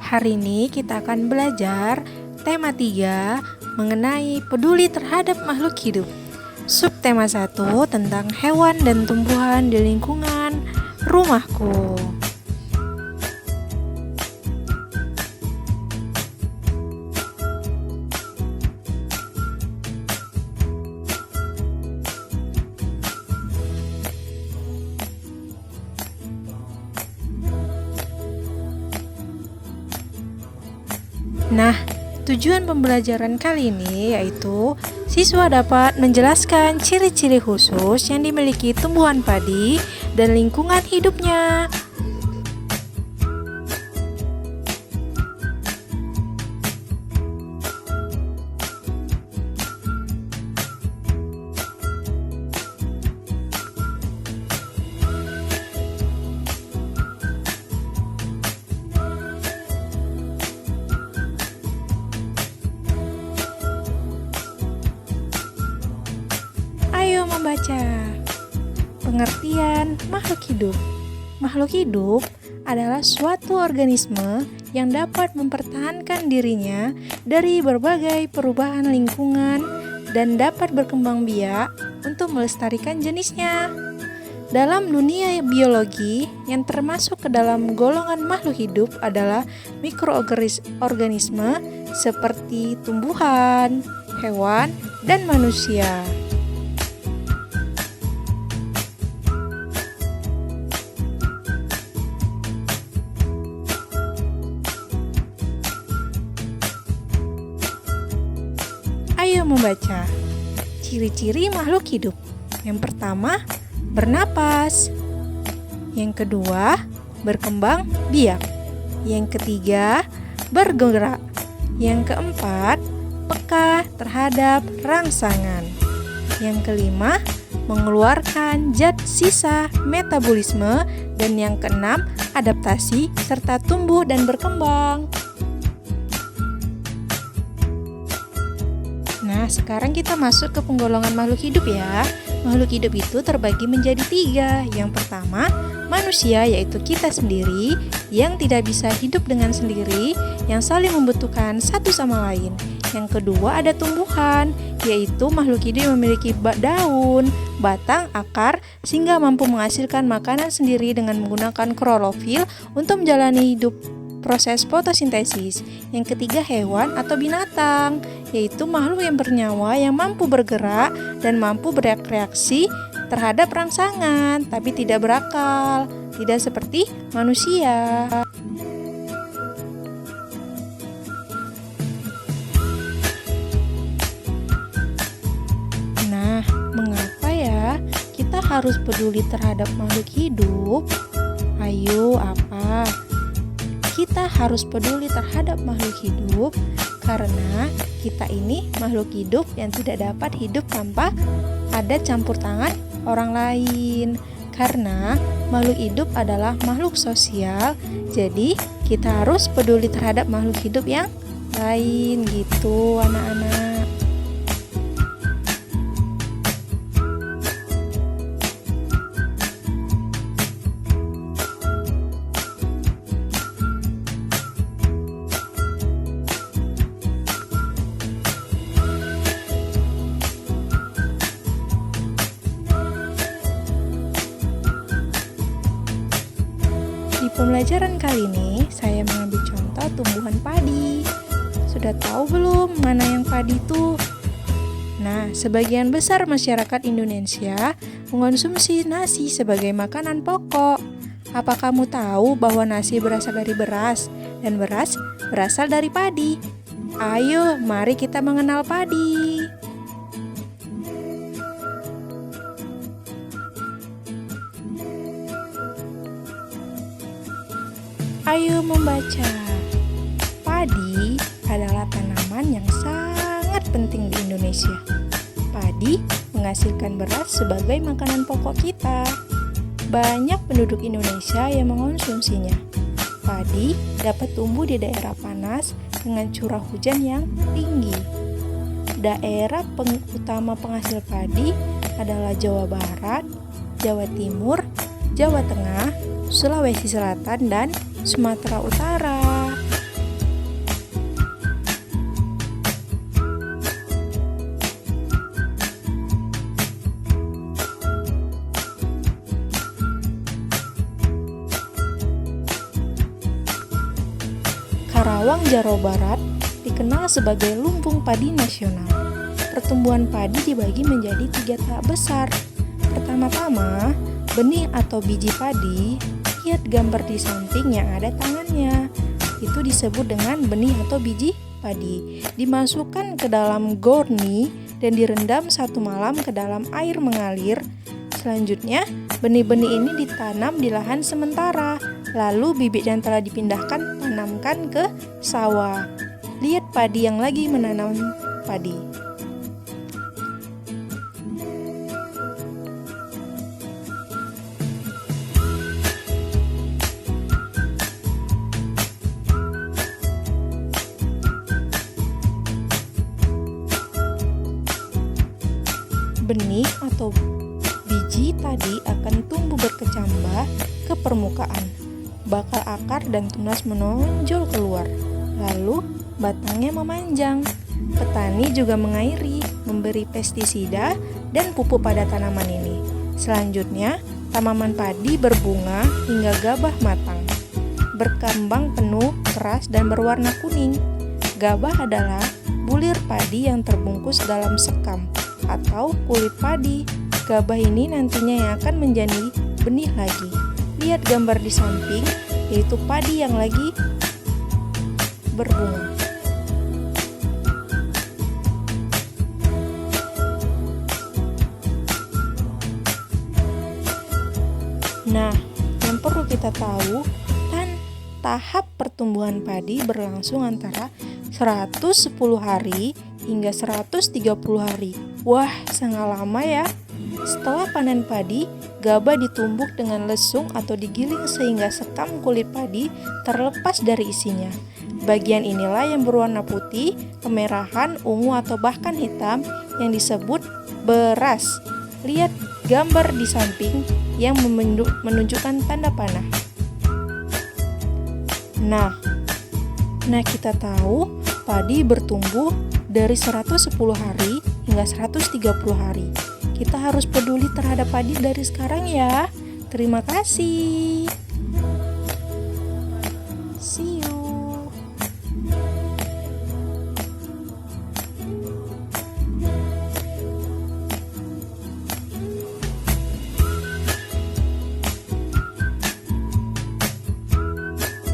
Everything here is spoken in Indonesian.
Hari ini kita akan belajar tema 3 mengenai peduli terhadap makhluk hidup. Subtema 1 tentang hewan dan tumbuhan di lingkungan rumahku. Nah, tujuan pembelajaran kali ini yaitu siswa dapat menjelaskan ciri-ciri khusus yang dimiliki tumbuhan padi dan lingkungan hidupnya. Ayo membaca. Pengertian makhluk hidup. Makhluk hidup adalah suatu organisme yang dapat mempertahankan dirinya dari berbagai perubahan lingkungan dan dapat berkembang biak untuk melestarikan jenisnya. Dalam dunia biologi, yang termasuk ke dalam golongan makhluk hidup adalah mikroorganisme seperti tumbuhan, hewan, dan manusia. Ayo membaca. Ciri-ciri makhluk hidup. Yang pertama, bernapas. Yang kedua, berkembang biak. Yang ketiga, bergerak. Yang keempat, peka terhadap rangsangan. Yang kelima, mengeluarkan zat sisa metabolisme. Dan yang keenam, adaptasi serta tumbuh dan berkembang. Nah, sekarang kita masuk ke penggolongan makhluk hidup ya. Makhluk hidup itu terbagi menjadi 3. Yang pertama, manusia, yaitu kita sendiri yang tidak bisa hidup dengan sendiri, yang saling membutuhkan satu sama lain. Yang kedua, ada tumbuhan, yaitu makhluk hidup yang memiliki daun, batang, akar, sehingga mampu menghasilkan makanan sendiri dengan menggunakan klorofil untuk menjalani hidup proses fotosintesis. Yang ketiga, hewan atau binatang, yaitu makhluk yang bernyawa yang mampu bergerak dan mampu bereaksi terhadap rangsangan, tapi tidak berakal, tidak seperti manusia. Nah, mengapa ya kita harus peduli terhadap makhluk hidup? Ayo, apa? Kita harus peduli terhadap makhluk hidup karena kita ini makhluk hidup yang tidak dapat hidup tanpa ada campur tangan orang lain. Karena makhluk hidup adalah makhluk sosial, jadi kita harus peduli terhadap makhluk hidup yang lain gitu, anak-anak. Di pembelajaran kali ini, saya mengambil contoh tumbuhan padi. Sudah tahu belum mana yang padi itu? Nah, sebagian besar masyarakat Indonesia mengonsumsi nasi sebagai makanan pokok. Apa kamu tahu bahwa nasi berasal dari beras dan beras berasal dari padi? Ayo, mari kita mengenal padi. Ayo membaca. Padi adalah tanaman yang sangat penting di Indonesia. Padi menghasilkan beras sebagai makanan pokok kita. Banyak penduduk Indonesia yang mengonsumsinya. Padi dapat tumbuh di daerah panas dengan curah hujan yang tinggi. Daerah utama penghasil padi adalah Jawa Barat, Jawa Timur, Jawa Tengah, Sulawesi Selatan, dan Sumatera Utara. Karawang, Jawa Barat dikenal sebagai lumbung padi nasional. Pertumbuhan padi dibagi menjadi 3 tahap besar. Pertama-tama, benih atau biji padi. Lihat gambar di samping yang ada tangannya. Itu disebut dengan benih atau biji padi. Dimasukkan ke dalam gorni dan direndam 1 malam ke dalam air mengalir. Selanjutnya, benih-benih ini ditanam di lahan sementara. Lalu bibit yang telah dipindahkan tanamkan ke sawah. Lihat padi yang lagi menanam padi. Benih atau biji tadi akan tumbuh berkecambah ke permukaan. Bakal akar dan tunas menonjol keluar. Lalu batangnya memanjang. Petani juga mengairi, memberi pestisida dan pupuk pada tanaman ini. Selanjutnya, tanaman padi berbunga hingga gabah matang. Berkembang penuh, keras dan berwarna kuning. Gabah adalah bulir padi yang terbungkus dalam sekam atau kulit padi. Gabah ini nantinya yang akan menjadi benih lagi. Lihat gambar di samping, yaitu padi yang lagi berbunga. Nah, yang perlu kita tahu, tahap pertumbuhan padi berlangsung antara 110 hari hingga 130 hari. Wah, sangat lama ya. Setelah panen padi, gabah ditumbuk dengan lesung atau digiling sehingga sekam kulit padi terlepas dari isinya. Bagian inilah yang berwarna putih, kemerahan, ungu atau bahkan hitam yang disebut beras. Lihat gambar di samping yang menunjukkan tanda panah. Nah, kita tahu padi bertumbuh dari 110 hari hingga 130 hari. Kita harus peduli terhadap padi dari sekarang ya. Terima kasih.